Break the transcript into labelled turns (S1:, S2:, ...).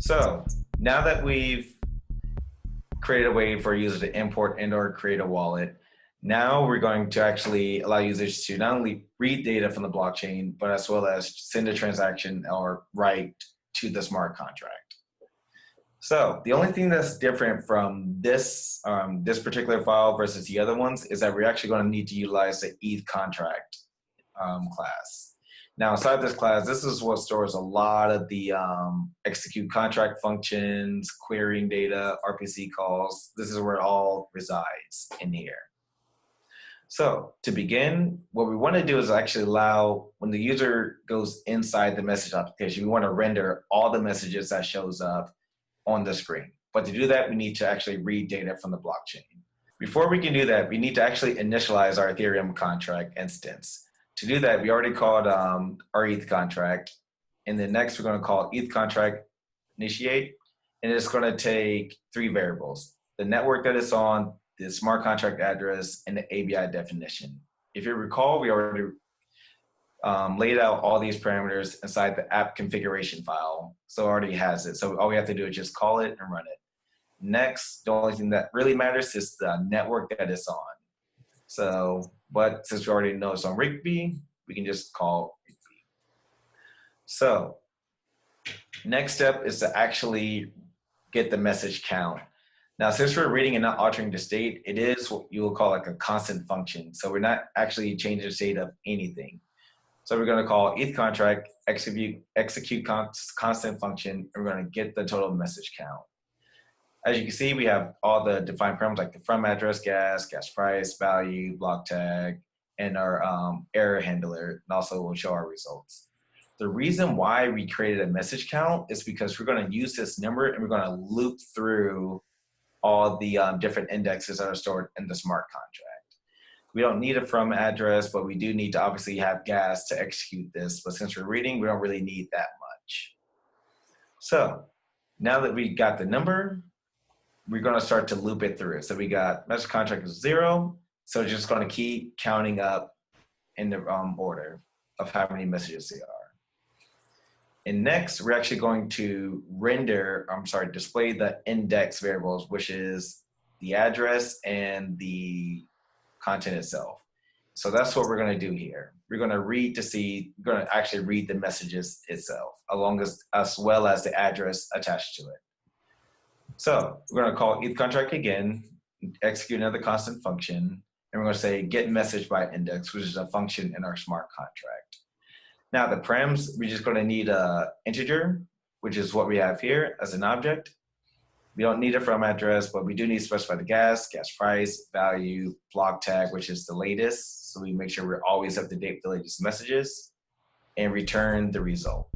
S1: So now that we've created a way for a user to import and or create a wallet, now we're going to actually allow users to not only read data from the blockchain, but as well as send a transaction or write to the smart contract. So the only thing that's different from this particular file versus the other ones is that we're actually going to need to utilize the ETH contract class. Now, inside this class, this is what stores a lot of the execute contract functions, querying data, RPC calls. This is where it all resides in here. So to begin, what we want to do is actually allow, when the user goes inside the message application, we want to render all the messages that shows up on the screen. But to do that, we need to actually read data from the blockchain. Before we can do that, we need to actually initialize our Ethereum contract instance. To do that, we already called our ETH contract. And then next, we're going to call ETH contract initiate. And it's going to take 3 variables: the network that it's on, the smart contract address, and the ABI definition. If you recall, we already laid out all these parameters inside the app configuration file. So it already has it. So all we have to do is just call it and run it. Next, the only thing that really matters is the network that it's on. So, but since we already know it's on Rigby, we can just call Rigby. So next step is to actually get the message count. Now, since we're reading and not altering the state, it is what you will call like a constant function. So we're not actually changing the state of anything. So we're going to call ETH contract execute constant function, and we're going to get the total message count. As you can see, we have all the defined parameters like the from address, gas price, value, block tag, and our error handler, and also will show our results. The reason why we created a message count is because we're going to use this number and we're going to loop through all the different indexes that are stored in the smart contract. We don't need a from address, but we do need to obviously have gas to execute this. But since we're reading, we don't really need that much. So now that we got the number, we're going to start to loop it through. So we got message contract is 0. So it's just going to keep counting up in the order of how many messages they are. And next, we're actually going to display the index variables, which is the address and the content itself. So that's what we're going to do here. We're going to read we're going to actually read the messages itself, as well as the address attached to it. So we're going to call ETH contract again, execute another constant function, and we're going to say get message by index, which is a function in our smart contract. Now the params, we're just going to need an integer, which is what we have here as an object. We don't need a from address, but we do need to specify the gas price, value, block tag, which is the latest. So we make sure we're always up to date with the latest messages, and return the result.